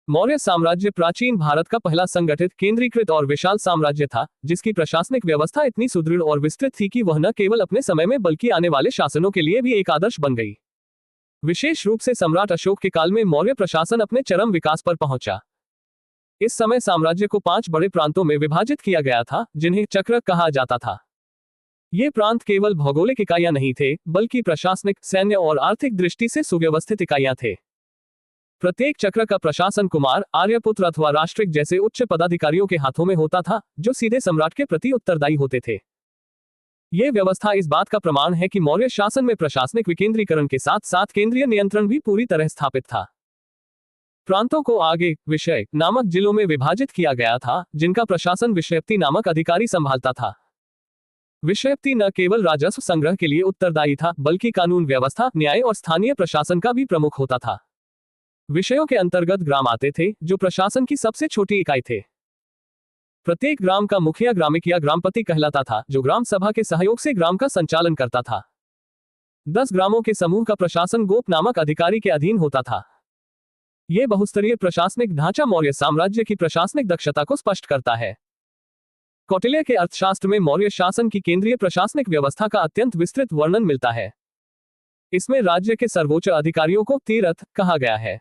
मौर्य साम्राज्य प्राचीन भारत का पहला संगठित, केंद्रीकृत और विशाल साम्राज्य था, जिसकी प्रशासनिक व्यवस्था इतनी सुदृढ़ और विस्तृत थी कि वह न केवल अपने समय में बल्कि आने वाले शासनों के लिए भी एक आदर्श बन गई। विशेष रूप से सम्राट अशोक के काल में मौर्य प्रशासन अपने चरम विकास पर पहुंचा। इस समय साम्राज्य को 5 बड़े प्रांतों में विभाजित किया गया था, जिन्हें चक्र कहा जाता था। ये प्रांत केवल भौगोलिक इकाइयां नहीं थे, बल्कि प्रशासनिक, सैन्य और आर्थिक दृष्टि से सुव्यवस्थित इकाइयां थे। प्रत्येक चक्र का प्रशासन कुमार, आर्यपुत्र अथवा राष्ट्रिक जैसे उच्च पदाधिकारियों के हाथों में होता था, जो सीधे सम्राट के प्रति उत्तरदायी होते थे। यह व्यवस्था इस बात का प्रमाण है कि मौर्य शासन में प्रशासनिक विकेंद्रीकरण के साथ साथ केंद्रीय नियंत्रण भी पूरी तरह स्थापित था। प्रांतों को आगे विषय नामक जिलों में विभाजित किया गया था, जिनका प्रशासन विषयप्ति नामक अधिकारी संभालता था। विषयप्ति न केवल राजस्व संग्रह के लिए उत्तरदायी था, बल्कि कानून व्यवस्था, न्याय और स्थानीय प्रशासन का भी प्रमुख होता था। विषयों के अंतर्गत ग्राम आते थे, जो प्रशासन की सबसे छोटी इकाई थे। प्रत्येक ग्राम का मुखिया ग्रामिक या ग्रामपति कहलाता था, जो ग्राम सभा के सहयोग से ग्राम का संचालन करता था। 10 ग्रामों के समूह का प्रशासन गोप नामक अधिकारी के अधीन होता था। यह बहुस्तरीय प्रशासनिक ढांचा मौर्य साम्राज्य की प्रशासनिक दक्षता को स्पष्ट करता है। कौटिल्य के अर्थशास्त्र में मौर्य शासन की केंद्रीय प्रशासनिक व्यवस्था का अत्यंत विस्तृत वर्णन मिलता है। इसमें राज्य के सर्वोच्च अधिकारियों को तीर्थ कहा गया है।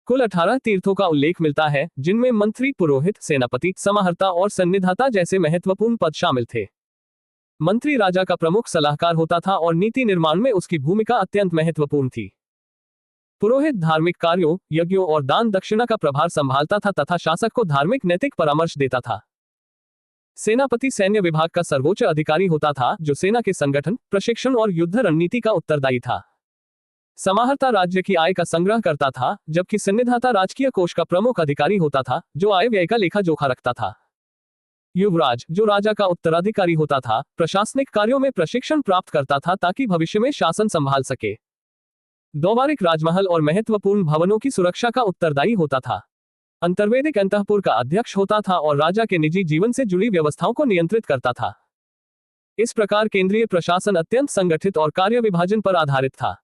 कुल 18 तीर्थों का उल्लेख मिलता है, जिनमें मंत्री, पुरोहित, सेनापति, समाहर्ता और सन्निधाता जैसे महत्वपूर्ण पद शामिल थे। मंत्री राजा का प्रमुख सलाहकार होता था और नीति निर्माण में उसकी भूमिका अत्यंत महत्वपूर्ण थी। पुरोहित धार्मिक कार्यों, यज्ञों और दान दक्षिणा का प्रभार संभालता था तथा शासक को धार्मिक नैतिक परामर्श देता था। सेनापति सैन्य विभाग का सर्वोच्च अधिकारी होता था, जो सेना के संगठन, प्रशिक्षण और युद्ध रणनीति का उत्तरदायी था। समाहर्ता राज्य की आय का संग्रह करता था, जबकि सन्निधाता राजकीय कोष का प्रमुख अधिकारी होता था, जो आय व्यय का लेखा जोखा रखता था। युवराज, जो राजा का उत्तराधिकारी होता था, प्रशासनिक कार्यों में प्रशिक्षण प्राप्त करता था ताकि भविष्य में शासन संभाल सके। द्वारिक राजमहल और महत्वपूर्ण भवनों की सुरक्षा का उत्तरदायी होता था। अंतर्वेदिक अंतःपुर का अध्यक्ष होता था और राजा के निजी जीवन से जुड़ी व्यवस्थाओं को नियंत्रित करता था। इस प्रकार केंद्रीय प्रशासन अत्यंत संगठित और कार्य विभाजन पर आधारित था।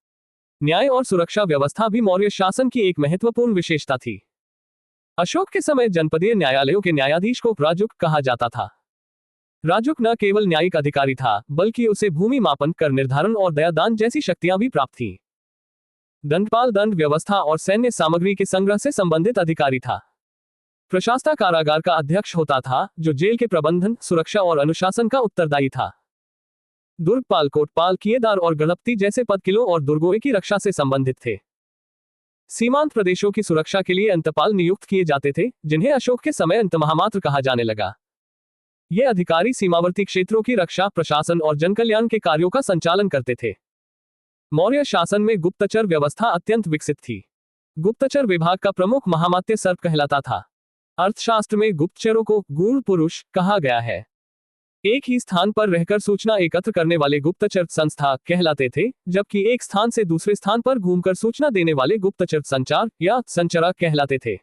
न्याय और सुरक्षा व्यवस्था भी मौर्य शासन की एक महत्वपूर्ण विशेषता थी। अशोक के समय जनपदीय न्यायालयों के न्यायाधीश को राजुक कहा जाता था। राजुक न केवल न्यायिक अधिकारी था, बल्कि उसे भूमि मापन, कर निर्धारण और दयादान जैसी शक्तियां भी प्राप्त थीं। दंडपाल दंड व्यवस्था और सैन्य सामग्री के संग्रह से संबंधित अधिकारी था। प्रशासता कारागार का अध्यक्ष होता था, जो जेल के प्रबंधन, सुरक्षा और अनुशासन का उत्तरदायी था। दुर्गपाल, कोटपाल, किएदार और गढ़पति जैसे पद किलों और दुर्गों की रक्षा से संबंधित थे। सीमांत प्रदेशों की सुरक्षा के लिए अंतपाल नियुक्त किए जाते थे, जिन्हें अशोक के समय अंतमहामात्र कहा जाने लगा। ये अधिकारी सीमावर्ती क्षेत्रों की रक्षा, प्रशासन और जनकल्याण के कार्यों का संचालन करते थे। मौर्य शासन में गुप्तचर व्यवस्था अत्यंत विकसित थी। गुप्तचर विभाग का प्रमुख महामात्य सर्प कहलाता था। अर्थशास्त्र में गुप्तचरों को गूढ़ पुरुष कहा गया है। एक ही स्थान पर रहकर सूचना एकत्र करने वाले गुप्तचर संस्था कहलाते थे, जबकि एक स्थान से दूसरे स्थान पर घूमकर सूचना देने वाले गुप्तचर संचार या संचरा कहलाते थे।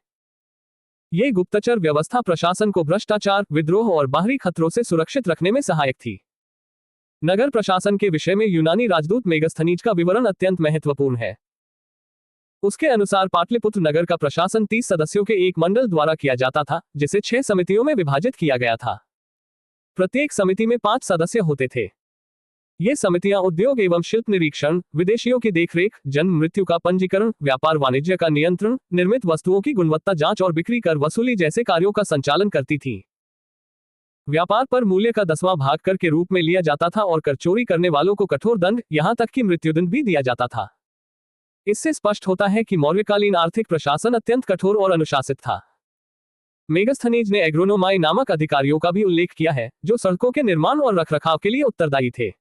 ये गुप्तचर व्यवस्था प्रशासन को भ्रष्टाचार, विद्रोह और बाहरी खतरों से सुरक्षित रखने में सहायक थी। नगर प्रशासन के विषय में यूनानी राजदूत मेगस्थनीज का विवरण अत्यंत महत्वपूर्ण है। उसके अनुसार पाटलिपुत्र नगर का प्रशासन 30 सदस्यों के एक मंडल द्वारा किया जाता था, जिसे 6 समितियों में विभाजित किया गया था। प्रत्येक समिति में 5 सदस्य होते थे। ये समितियां उद्योग एवं शिल्प निरीक्षण, विदेशियों की देखरेख, जन्म मृत्यु का पंजीकरण, व्यापार वाणिज्य का नियंत्रण, निर्मित वस्तुओं की गुणवत्ता जांच और बिक्री, कर वसूली जैसे कार्यों का संचालन करती थी। व्यापार पर मूल्य का 10वां भाग कर के रूप में लिया जाता था और कर चोरी करने वालों को कठोर दंड, यहां तक कि मृत्युदंड भी दिया जाता था। इससे स्पष्ट होता है कि मौर्यकालीन आर्थिक प्रशासन अत्यंत कठोर और अनुशासित था। मेगस्थनीज ने एग्रोनोमाई नामक अधिकारियों का भी उल्लेख किया है, जो सड़कों के निर्माण और रखरखाव के लिए उत्तरदायी थे।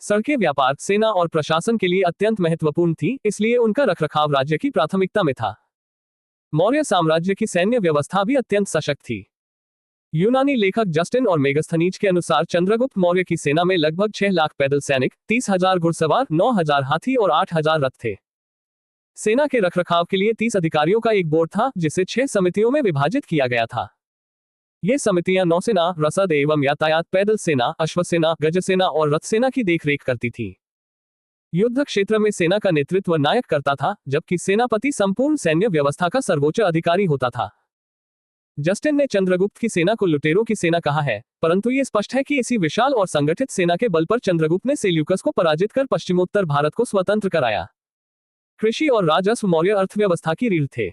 सड़कें व्यापार, सेना और प्रशासन के लिए अत्यंत महत्वपूर्ण थी, इसलिए उनका रखरखाव राज्य की प्राथमिकता में था। मौर्य साम्राज्य की सैन्य व्यवस्था भी अत्यंत सशक्त थी। यूनानी लेखक जस्टिन और मेगस्थनीज के अनुसार चंद्रगुप्त मौर्य की सेना में लगभग 6 लाख पैदल सैनिक, 30,000 घुड़सवार, 9,000 हाथी और 8,000 रथ थे। सेना के रखरखाव के लिए 30 अधिकारियों का एक बोर्ड था, जिसे 6 समितियों में विभाजित किया गया था। ये समितियां नौसेना, रसद एवं यातायात, पैदल सेना, अश्वसेना, गजसेना और रथ सेना की देखरेख करती थी। युद्ध क्षेत्र में सेना का नेतृत्व नायक करता था, जबकि सेनापति संपूर्ण सैन्य व्यवस्था का सर्वोच्च अधिकारी होता था। जस्टिन ने चंद्रगुप्त की सेना को लुटेरों की सेना कहा है, परंतु ये स्पष्ट है कि इसी विशाल और संगठित सेना के बल पर चंद्रगुप्त ने सेल्यूकस को पराजित कर पश्चिमोत्तर भारत को स्वतंत्र कराया। कृषि और राजस्व मौर्य अर्थव्यवस्था की रीढ़ थे।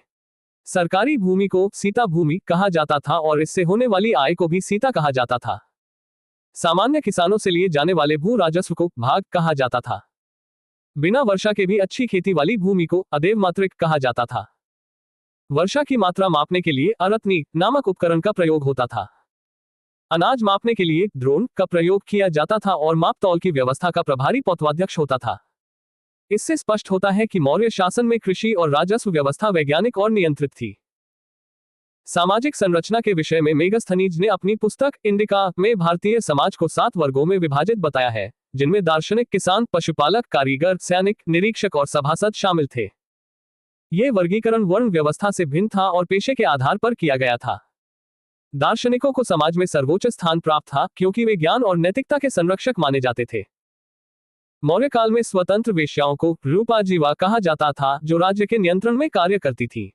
सरकारी भूमि को सीता भूमि कहा जाता था और इससे होने वाली आय को भी सीता कहा जाता था। सामान्य किसानों से लिए जाने वाले भू राजस्व को भाग कहा जाता था। बिना वर्षा के भी अच्छी खेती वाली भूमि को अदेव मात्रिक कहा जाता था। वर्षा की मात्रा मापने के लिए अरत्नी नामक उपकरण का प्रयोग होता था। अनाज मापने के लिए ड्रोन का प्रयोग किया जाता था और माप तौल की व्यवस्था का प्रभारी पौत्वाध्यक्ष होता था। इससे स्पष्ट होता है कि मौर्य शासन में कृषि और राजस्व व्यवस्था वैज्ञानिक और नियंत्रित थी। सामाजिक संरचना के विषय में मेगस्थनीज ने अपनी पुस्तक इंडिका में भारतीय समाज को 7 वर्गों में विभाजित बताया है, जिनमें दार्शनिक, किसान, पशुपालक, कारीगर, सैनिक, निरीक्षक और सभासद शामिल थे। यह वर्गीकरण वर्ण व्यवस्था से भिन्न था और पेशे के आधार पर किया गया था। दार्शनिकों को समाज में सर्वोच्च स्थान प्राप्त था क्योंकि वे ज्ञान और नैतिकता के संरक्षक माने जाते थे। मौर्य काल में स्वतंत्र वेश्याओं को रूपाजीवा कहा जाता था, जो राज्य के नियंत्रण में कार्य करती थी।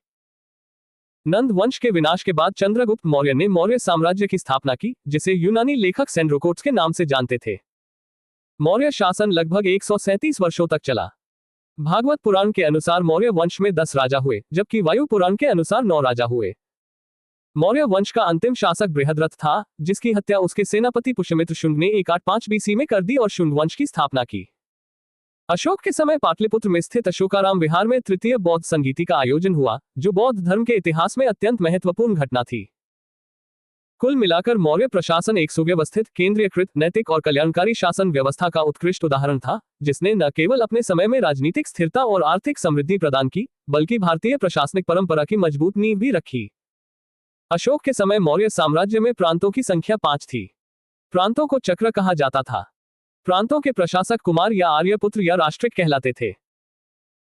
नंद वंश के विनाश के बाद चंद्रगुप्त मौर्य ने मौर्य साम्राज्य की स्थापना की, जिसे यूनानी लेखक सेंड्रोकोट्स के नाम से जानते थे। मौर्य शासन लगभग 137 वर्षों तक चला। भागवत पुराण के अनुसार मौर्य वंश में 10 राजा हुए, जबकि वायु पुराण के अनुसार 9 राजा हुए। मौर्य वंश का अंतिम शासक बृहद्रथ था, जिसकी हत्या उसके सेनापति पुष्यमित्र शुंग ने 185 बीसी में कर दी और शुंग वंश की स्थापना की। अशोक के समय पाटलिपुत्र में स्थित अशोकाराम विहार में तृतीय बौद्ध संगीति का आयोजन हुआ, जो बौद्ध धर्म के इतिहास में अत्यंत महत्वपूर्ण घटना थी। कुल मिलाकर मौर्य प्रशासन एक सुव्यवस्थित, केंद्रीयकृत, नैतिक और कल्याणकारी शासन व्यवस्था का उत्कृष्ट उदाहरण था, जिसने न केवल अपने समय में राजनीतिक स्थिरता और आर्थिक समृद्धि प्रदान की, बल्कि भारतीय प्रशासनिक परंपरा की मजबूत नींव भी रखी। अशोक के समय मौर्य साम्राज्य में प्रांतों की संख्या 5 थी। प्रांतों को चक्र कहा जाता था। प्रांतों के प्रशासक कुमार या आर्यपुत्र या राष्ट्रिक कहलाते थे।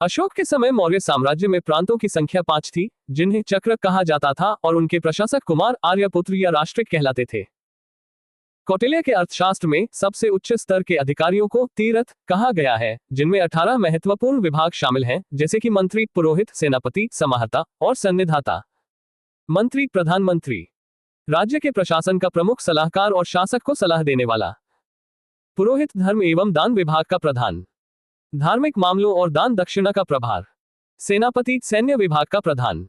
अशोक के समय मौर्य साम्राज्य में प्रांतों की संख्या 5 थी, जिन्हें चक्र कहा जाता था, और उनके प्रशासक कुमार, आर्यपुत्र या राष्ट्रिक कहलाते थे। कौटिल्य के अर्थशास्त्र में सबसे उच्च स्तर के अधिकारियों को तीरथ कहा गया है, जिनमें 18 महत्वपूर्ण विभाग शामिल हैं, जैसे कि मंत्री, पुरोहित, सेनापति, समाहर्ता और संनिधाता। मंत्री, प्रधानमंत्री, राज्य के प्रशासन का प्रमुख सलाहकार और शासक को सलाह देने वाला। पुरोहित, धर्म एवं दान विभाग का प्रधान। धार्मिक मामलों और दान दक्षिणा का प्रभार। सेनापति, सैन्य विभाग का प्रधान।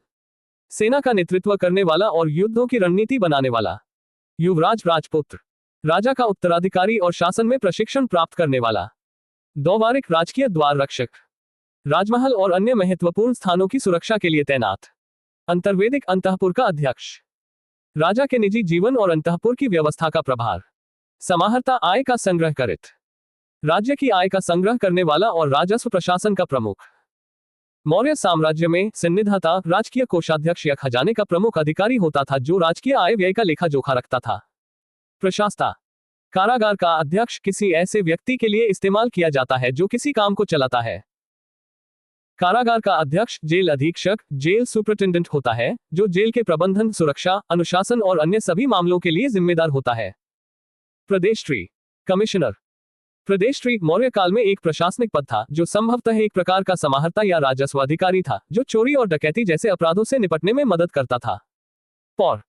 सेना का नेतृत्व करने वाला और युद्धों की रणनीति बनाने वाला। युवराज, राजपुत्र, राजा का उत्तराधिकारी और शासन में प्रशिक्षण प्राप्त करने वाला। द्वारिक, राजकीय द्वार रक्षक, राजमहल और अन्य महत्वपूर्ण स्थानों की सुरक्षा के लिए तैनात। अंतर्वेदिक, अंतःपुर का अध्यक्ष, राजा के निजी जीवन और अंतःपुर की व्यवस्था का प्रभार। समाहर्ता, आय का संग्रह करित, राज्य की आय का संग्रह करने वाला और राजस्व प्रशासन का प्रमुख। मौर्य साम्राज्य में संनिधाता राजकीय कोषाध्यक्ष या खजाने का प्रमुख अधिकारी होता था, जो राजकीय आय व्यय का लेखा जोखा रखता था। प्रशासता, कारागार का अध्यक्ष किसी ऐसे व्यक्ति के लिए इस्तेमाल किया जाता है जो किसी काम को चलाता है। कारागार का अध्यक्ष जेल अधीक्षक, जेल सुपरिटेंडेंट होता है, जो जेल के प्रबंधन, सुरक्षा, अनुशासन और अन्य सभी मामलों के लिए जिम्मेदार होता है। प्रदेष्ट्री, कमिश्नर। प्रदेष्ट्री मौर्य काल में एक प्रशासनिक पद था, जो संभवतः एक प्रकार का समाहर्ता या राजस्व अधिकारी था, जो चोरी और डकैती जैसे अपराधों से निपटने में मदद करता था। पौर,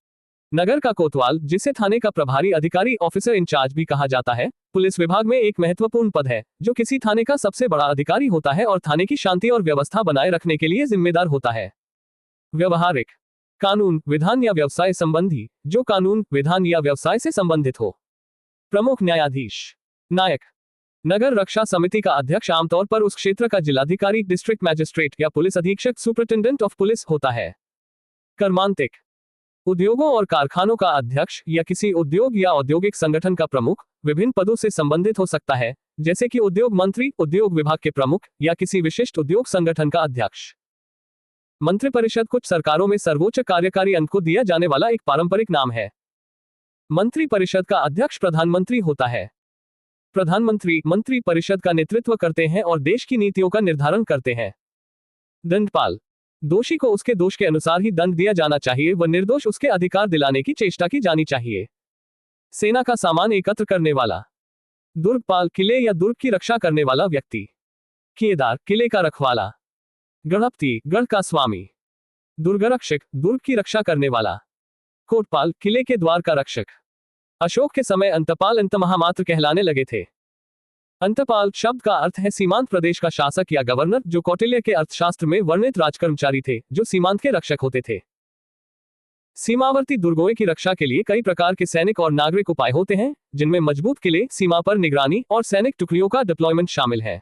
नगर का कोतवाल, जिसे थाने का प्रभारी अधिकारी, ऑफिसर इंचार्ज भी कहा जाता है, पुलिस विभाग में एक महत्वपूर्ण पद है, जो किसी थाने का सबसे बड़ा अधिकारी होता है और थाने की शांति और व्यवस्था बनाए रखने के लिए जिम्मेदार होता है। व्यवहारिक, कानून, विधान या व्यवसाय संबंधी, जो कानून, विधान या व्यवसाय से संबंधित हो। प्रमुख न्यायाधीश, नायक, नगर रक्षा समिति का अध्यक्ष आमतौर पर उस क्षेत्र का जिलाधिकारी, डिस्ट्रिक्ट मैजिस्ट्रेट या पुलिस अधीक्षक, सुपरिटेंडेंट ऑफ पुलिस होता है। कर्मांतिक, उद्योगों और कारखानों का अध्यक्ष या किसी उद्योग या औद्योगिक संगठन का प्रमुख विभिन्न पदों से संबंधित हो सकता है, जैसे कि उद्योग मंत्री, उद्योग विभाग के प्रमुख या किसी विशिष्ट उद्योग संगठन का अध्यक्ष। मंत्रिपरिषद कुछ सरकारों में सर्वोच्च कार्यकारी अंग को दिया जाने वाला एक पारंपरिक नाम है। मंत्रिपरिषद का अध्यक्ष प्रधानमंत्री होता है। प्रधानमंत्री मंत्री परिषद का नेतृत्व करते हैं और देश की नीतियों का निर्धारण करते हैं। दंडपाल, दोषी को उसके दोष के अनुसार ही दंड दिया जाना चाहिए व निर्दोष उसके अधिकार दिलाने की चेष्टा की जानी चाहिए। सेना का सामान एकत्र करने वाला। दुर्गपाल, किले या दुर्ग की रक्षा करने वाला व्यक्ति। केदार, किले का रखवाला। गढ़पति, गढ़ का स्वामी। दुर्गरक्षक, दुर्ग की रक्षा करने वाला। कोटपाल, किले के द्वार का रक्षक। अशोक के समय अंतपाल अंतमहामात्र कहलाने लगे थे। अंतपाल शब्द का अर्थ है सीमांत प्रदेश का शासक या गवर्नर, जो कौटिल्य के अर्थशास्त्र में वर्णित राजकर्मचारी थे जो सीमांत के रक्षक होते थे। सीमावर्ती दुर्गों की रक्षा के लिए कई प्रकार के सैनिक और नागरिक उपाय होते हैं, जिनमें मजबूत किले, सीमा पर निगरानी और सैनिक टुकड़ियों का डिप्लॉयमेंट शामिल है।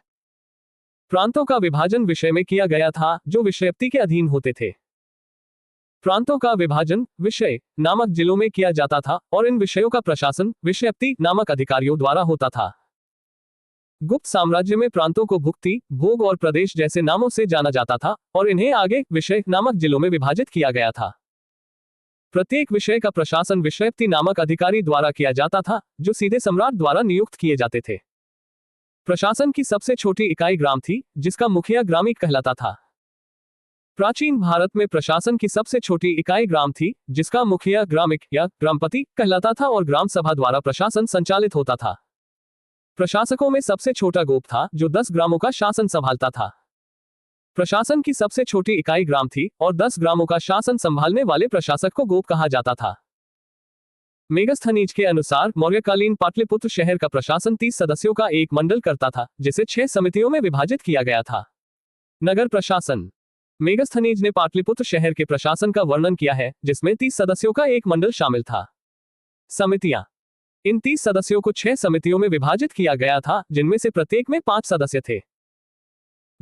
प्रांतों का विभाजन विषय में किया गया था, जो विषयप्ति के अधीन होते थे। प्रांतों का विभाजन विषय नामक जिलों में किया जाता था और इन विषयों का प्रशासन विषयप्ति नामक अधिकारियों द्वारा होता था। गुप्त साम्राज्य में प्रांतों को भुक्ति, भोग और प्रदेश जैसे नामों से जाना जाता था और इन्हें आगे विषय नामक जिलों में विभाजित किया गया था। प्रत्येक विषय का प्रशासन विषयप्ति नामक अधिकारी द्वारा किया जाता था, जो सीधे सम्राट द्वारा नियुक्त किए जाते थे। प्रशासन की सबसे छोटी इकाई ग्राम थी, जिसका मुखिया ग्रामिक कहलाता था। प्राचीन भारत में प्रशासन की सबसे छोटी इकाई ग्राम थी, जिसका मुखिया ग्रामिक या ग्रामपति कहलाता था और ग्राम सभा द्वारा प्रशासन संचालित होता था। प्रशासकों में सबसे छोटा गोप था, जो 10 ग्रामों का शासन संभालता था। प्रशासन की सबसे छोटी इकाई ग्राम थी और 10 ग्रामों का शासन संभालने वाले प्रशासक को गोप कहा जाता था। मेगस्थनीज के अनुसार मौर्यकालीन पाटलिपुत्र शहर का प्रशासन 30 सदस्यों का एक मंडल करता था, जिसे 6 समितियों में विभाजित किया गया था। नगर प्रशासन। मेगस्थनीज ने पाटलिपुत्र शहर के प्रशासन का वर्णन किया है, जिसमें 30 सदस्यों का एक मंडल शामिल था। समितियां। इन 30 सदस्यों को 6 समितियों में विभाजित किया गया था, जिनमें से प्रत्येक में 5 सदस्य थे।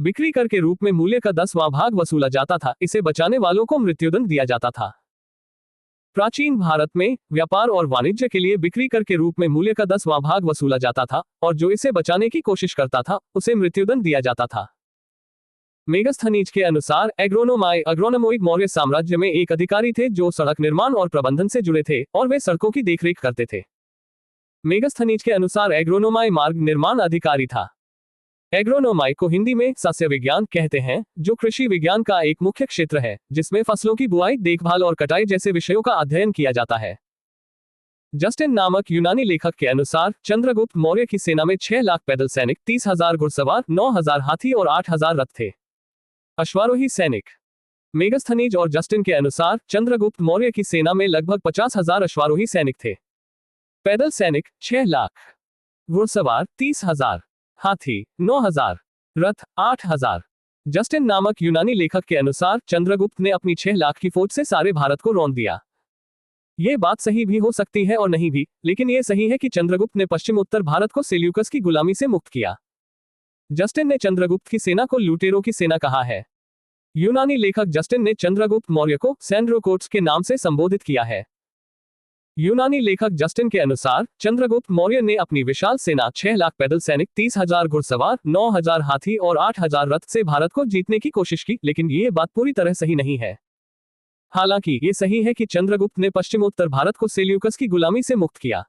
बिक्री कर के रूप में मूल्य का 10वां भाग वसूला जाता था। इसे बचाने वालों को मृत्युदंड दिया जाता था। प्राचीन भारत में व्यापार और वाणिज्य के लिए बिक्री कर के रूप में मूल्य का 10वां भाग वसूला जाता था और जो इसे बचाने की कोशिश करता था उसे मृत्युदंड दिया जाता था। मेगस्थनीज के अनुसार एग्रोनोमोइड मौर्य साम्राज्य में एक अधिकारी थे जो सड़क निर्माण और प्रबंधन से जुड़े थे और वे सड़कों की देखरेख करते थे। मेगस्थनीज के अनुसार एग्रोनोमाई मार्ग निर्माण अधिकारी था। एग्रोनोमाई को हिंदी में सस्य विज्ञान कहते हैं, जो कृषि विज्ञान का एक मुख्य क्षेत्र है, जिसमें फसलों की बुआई, देखभाल और कटाई जैसे विषयों का अध्ययन किया जाता है। जस्टिन नामक यूनानी लेखक के अनुसार चंद्रगुप्त मौर्य की सेना में 6 लाख पैदल सैनिक, 30,000 घुड़सवार, 9,000 हाथी और 8,000 रथ थे। अश्वारोही सैनिक। मेगस्थनीज और जस्टिन के अनुसार चंद्रगुप्त मौर्य की सेना में लगभग 50,000 अश्वारोही सैनिक थे। पैदल सैनिक 6 लाख, घुड़सवार 30,000, हाथी 9,000, रथ 8,000। जस्टिन नामक यूनानी लेखक के अनुसार चंद्रगुप्त ने अपनी 6 लाख की फौज से सारे भारत को रौंद दिया। ये बात सही भी हो सकती है और नहीं भी, लेकिन यह सही है कि चंद्रगुप्त ने पश्चिम उत्तर भारत को सेल्यूकस की गुलामी से मुक्त किया। जस्टिन ने चंद्रगुप्त की सेना को लुटेरों की सेना कहा है। यूनानी लेखक जस्टिन ने चंद्रगुप्त मौर्य को सैंड्रोकोट्स के नाम से संबोधित किया है। यूनानी लेखक जस्टिन के अनुसार चंद्रगुप्त मौर्य ने अपनी विशाल सेना 6 लाख पैदल सैनिक, 30,000 घुड़सवार, 9,000 हाथी और 8,000 रथ से भारत को जीतने की कोशिश की, लेकिन ये बात पूरी तरह सही नहीं है। हालांकि ये सही है कि चंद्रगुप्त ने पश्चिम उत्तर भारत को सेल्यूकस की गुलामी से मुक्त किया।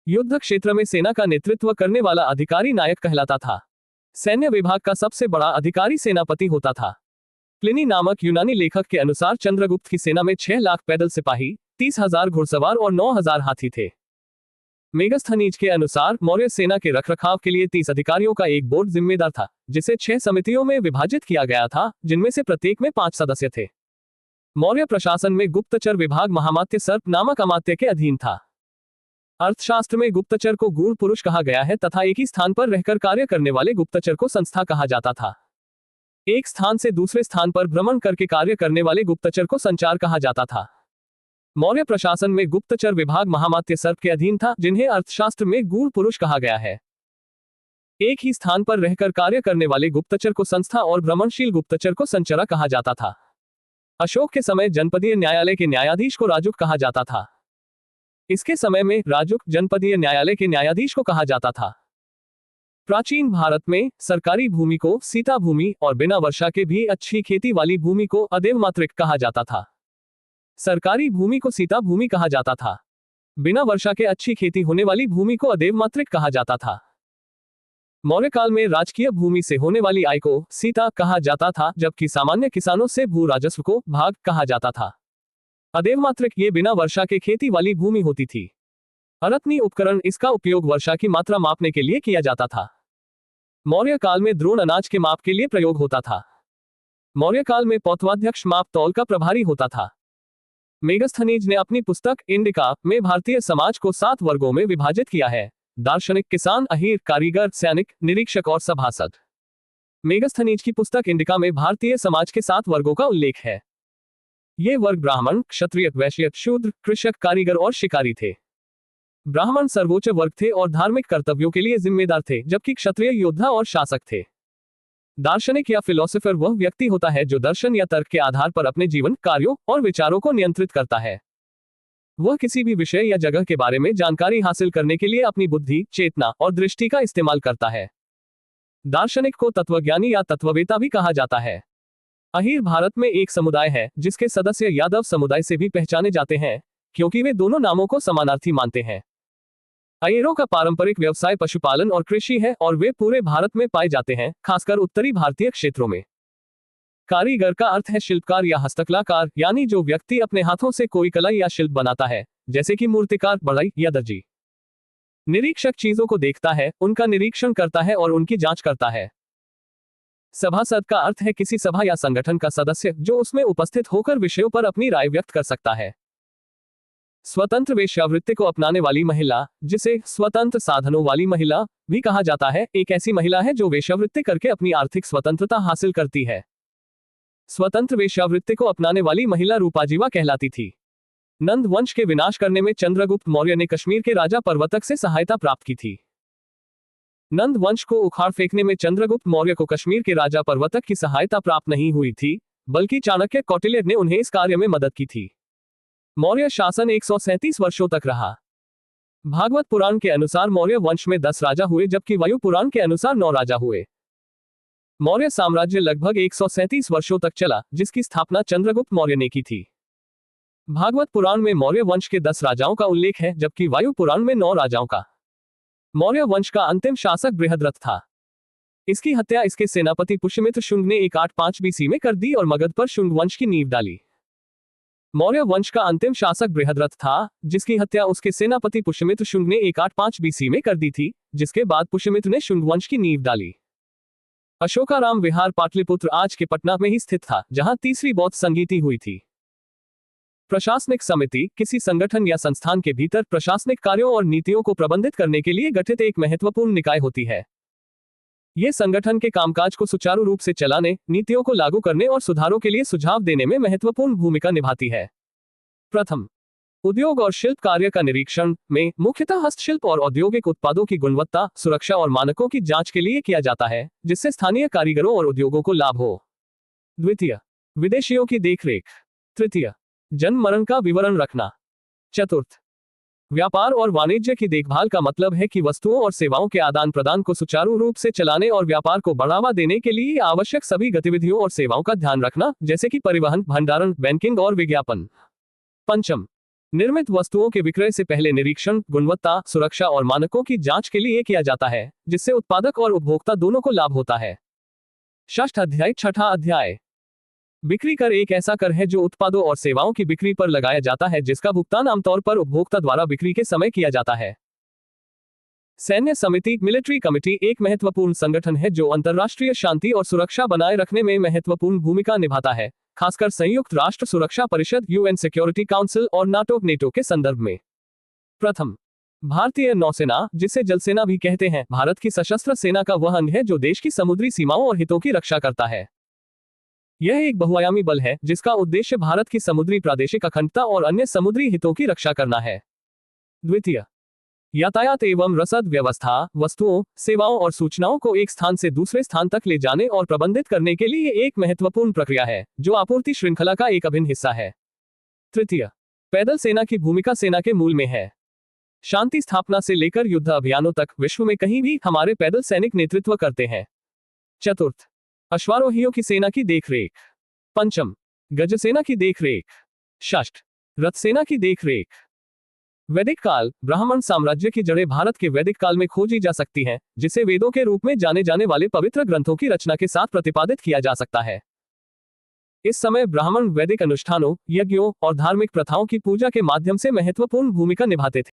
युद्ध क्षेत्र में सेना का नेतृत्व करने वाला अधिकारी नायक कहलाता था। सैन्य विभाग का सबसे बड़ा अधिकारी सेनापति होता था। प्लिनी नामक यूनानी लेखक के अनुसार चंद्रगुप्त की सेना में 6 लाख पैदल सिपाही, 30,000 घुड़सवार और 9,000 हाथी थे। मेगस्थनीज के अनुसार मौर्य सेना के रखरखाव के लिए 30 अधिकारियों का एक बोर्ड जिम्मेदार था, जिसे 6 समितियों में विभाजित किया गया था, जिनमें से प्रत्येक में 5 सदस्य थे। मौर्य प्रशासन में गुप्तचर विभाग महामात्य सर्प नामक अमात्य के अधीन था। अर्थशास्त्र में गुप्तचर को गूढ़ पुरुष कहा गया है तथा एक ही स्थान पर रहकर कार्य करने वाले गुप्तचर को संस्था कहा जाता था। एक स्थान से दूसरे स्थान पर भ्रमण करके कार्य करने वाले गुप्तचर को संचार कहा जाता था। मौर्य प्रशासन में गुप्तचर विभाग महामात्य सर्प के अधीन था, जिन्हें अर्थशास्त्र में गूढ़ पुरुष कहा गया है। एक ही स्थान पर रहकर कार्य करने वाले गुप्तचर को संस्था और भ्रमणशील गुप्तचर को संचरा कहा जाता था। अशोक के समय जनपदीय न्यायालय के न्यायाधीश को राजुक कहा जाता था। इसके समय में राजुक जनपदीय न्यायालय के न्यायाधीश को कहा जाता था। प्राचीन भारत में सरकारी भूमि को सीता भूमि और बिना वर्षा के भी अच्छी खेती वाली भूमि को अदेवमात्रिक कहा जाता था। सरकारी भूमि को सीता भूमि कहा जाता था। बिना वर्षा के अच्छी खेती होने वाली भूमि को अदेवमात्रिक कहा जाता था। मौर्य काल में राजकीय भूमि से होने वाली आय को सीता कहा जाता था, जबकि सामान्य किसानों से भू राजस्व को भाग कहा जाता था। अदेवमात्रिक ये बिना वर्षा के खेती वाली भूमि होती थी। अरत्नी उपकरण, इसका उपयोग वर्षा की मात्रा मापने के लिए किया जाता था। मौर्य काल में द्रोण अनाज के माप के लिए प्रयोग होता था। मौर्य काल में पौत्वाध्यक्ष माप तौल का प्रभारी होता था। मेगस्थनीज ने अपनी पुस्तक इंडिका में भारतीय समाज को 7 वर्गों में विभाजित किया है: दार्शनिक, किसान, अहीर, कारीगर, सैनिक, निरीक्षक और सभासद। मेगस्थनीज की पुस्तक इंडिका में भारतीय समाज के 7 वर्गों का उल्लेख है। ये वर्ग ब्राह्मण, क्षत्रिय, वैश्य, शूद्र, कृषक, कारीगर और शिकारी थे। ब्राह्मण सर्वोच्च वर्ग थे और धार्मिक कर्तव्यों के लिए जिम्मेदार थे, जबकि क्षत्रिय योद्धा और शासक थे। दार्शनिक या फिलोसोफर वह व्यक्ति होता है जो दर्शन या तर्क के आधार पर अपने जीवन, कार्यों और विचारों को नियंत्रित करता है। वह किसी भी विषय या जगह के बारे में जानकारी हासिल करने के लिए अपनी बुद्धि, चेतना और दृष्टि का इस्तेमाल करता है। दार्शनिक को तत्वज्ञानी या तत्ववेता भी कहा जाता है। अहीर भारत में एक समुदाय है जिसके सदस्य यादव समुदाय से भी पहचाने जाते हैं, क्योंकि वे दोनों नामों को समानार्थी मानते हैं। अहीरों का पारंपरिक व्यवसाय पशुपालन और कृषि है और वे पूरे भारत में पाए जाते हैं, खासकर उत्तरी भारतीय क्षेत्रों में। कारीगर का अर्थ है शिल्पकार या हस्तकलाकार, यानी जो व्यक्ति अपने हाथों से कोई कला या शिल्प बनाता है, जैसे कि मूर्तिकार, बढ़ई या दर्जी। निरीक्षक चीजों को देखता है, उनका निरीक्षण करता है और उनकी जांच करता है। सभासद का अर्थ है किसी सभा या संगठन का सदस्य जो उसमें उपस्थित होकर विषयों पर अपनी राय व्यक्त कर सकता है। स्वतंत्र वेश्यावृत्ति को अपनाने वाली महिला, जिसे स्वतंत्र साधनों वाली महिला भी कहा जाता है, एक ऐसी महिला है जो वेश्यावृत्ति करके अपनी आर्थिक स्वतंत्रता हासिल करती है। स्वतंत्र वेश्यावृत्ति को अपनाने वाली महिला रूपाजीवा कहलाती थी। नंद वंश के विनाश करने में चंद्रगुप्त मौर्य ने कश्मीर के राजा परवतक से सहायता प्राप्त की थी। नंद वंश को उखाड़ फेंकने में चंद्रगुप्त मौर्य को कश्मीर के राजा परवतक की सहायता प्राप्त नहीं हुई थी, बल्कि चाणक्य, कौटिल्य ने उन्हें इस कार्य में मदद की थी। मौर्य शासन 137 वर्षों तक रहा। भागवत पुराण के अनुसार मौर्य वंश में 10 राजा हुए, जबकि वायु पुराण के अनुसार 9 राजा हुए। मौर्य साम्राज्य लगभग 137 वर्षों तक चला, जिसकी स्थापना चंद्रगुप्त मौर्य ने की थी। भागवत पुराण में मौर्य वंश के 10 राजाओं का उल्लेख है, जबकि वायु पुराण में 9 राजाओं का। मौर्य वंश का अंतिम शासक बृहद्रथ था। इसकी हत्या इसके सेनापति पुष्यमित्र शुंग ने 185 बीसी में कर दी और मगध पर शुंग वंश की नींव डाली। मौर्य वंश का अंतिम शासक बृहद्रथ था, जिसकी हत्या उसके सेनापति पुष्यमित्र शुंग ने 185 बीसी में कर दी थी, जिसके बाद पुष्यमित्र ने शुंग वंश की नींव डाली। अशोकाराम विहार पाटलिपुत्र आज के पटना में ही स्थित था, जहां तीसरी बौद्ध संगीति हुई थी। प्रशासनिक समिति किसी संगठन या संस्थान के भीतर प्रशासनिक कार्यों और नीतियों को प्रबंधित करने के लिए गठित एक महत्वपूर्ण निकाय होती है। यह संगठन के कामकाज को सुचारू रूप से चलाने, नीतियों को लागू करने और सुधारों के लिए सुझाव देने में महत्वपूर्ण भूमिका निभाती है। प्रथम, उद्योग और शिल्प कार्य का निरीक्षण में मुख्यतः हस्तशिल्प और औद्योगिक उत्पादों की गुणवत्ता, सुरक्षा और मानकों की जांच के लिए किया जाता है, जिससे स्थानीय कारीगरों और उद्योगों को लाभ हो। द्वितीय, विदेशियों की देखरेख। तृतीय, जन्म मरण का विवरण रखना। चतुर्थ, व्यापार और वाणिज्य की देखभाल का मतलब है कि वस्तुओं और सेवाओं के आदान प्रदान को सुचारू रूप से चलाने और व्यापार को बढ़ावा देने के लिए आवश्यक सभी गतिविधियों और सेवाओं का ध्यान रखना, जैसे कि परिवहन, भंडारण, बैंकिंग और विज्ञापन। पंचम, निर्मित वस्तुओं के विक्रय से पहले निरीक्षण, गुणवत्ता, सुरक्षा और मानकों की जांच के लिए किया जाता है, जिससे उत्पादक और उपभोक्ता दोनों को लाभ होता है। षष्ठ अध्याय। छठा अध्याय। बिक्री कर एक ऐसा कर है जो उत्पादों और सेवाओं की बिक्री पर लगाया जाता है, जिसका भुगतान आमतौर पर उपभोक्ता द्वारा बिक्री के समय किया जाता है। सैन्य समिति मिलिट्री कमिटी एक महत्वपूर्ण संगठन है जो अंतर्राष्ट्रीय शांति और सुरक्षा बनाए रखने में महत्वपूर्ण भूमिका निभाता है, खासकर संयुक्त राष्ट्र सुरक्षा परिषद यूएन सिक्योरिटी काउंसिल और नाटो के संदर्भ में। प्रथम, भारतीय नौसेना, जिसे जलसेना भी कहते हैं, भारत की सशस्त्र सेना का वह अंग है जो देश की समुद्री सीमाओं और हितों की रक्षा करता है। यह एक बहुआयामी बल है जिसका उद्देश्य भारत की समुद्री प्रादेशिक अखंडता और अन्य समुद्री हितों की रक्षा करना है। द्वितीय, यातायात एवं रसद व्यवस्था वस्तुओं, सेवाओं और सूचनाओं को एक स्थान से दूसरे स्थान तक ले जाने और प्रबंधित करने के लिए एक महत्वपूर्ण प्रक्रिया है, जो आपूर्ति श्रृंखला का एक अभिन्न हिस्सा है। तृतीय, पैदल सेना की भूमिका सेना के मूल में है। शांति स्थापना से लेकर युद्ध अभियानों तक विश्व में कहीं भी हमारे पैदल सैनिक नेतृत्व करते हैं। चतुर्थ, अश्वारोहियों की सेना की देखरेख। पंचम, गजसेना की देखरेख। षष्ठ, रथ सेना की देखरेख। वैदिक काल। ब्राह्मण साम्राज्य की जड़ें भारत के वैदिक काल में खोजी जा सकती हैं, जिसे वेदों के रूप में जाने जाने वाले पवित्र ग्रंथों की रचना के साथ प्रतिपादित किया जा सकता है। इस समय ब्राह्मण वैदिक अनुष्ठानों, यज्ञों और धार्मिक प्रथाओं की पूजा के माध्यम से महत्वपूर्ण भूमिका निभाते थे।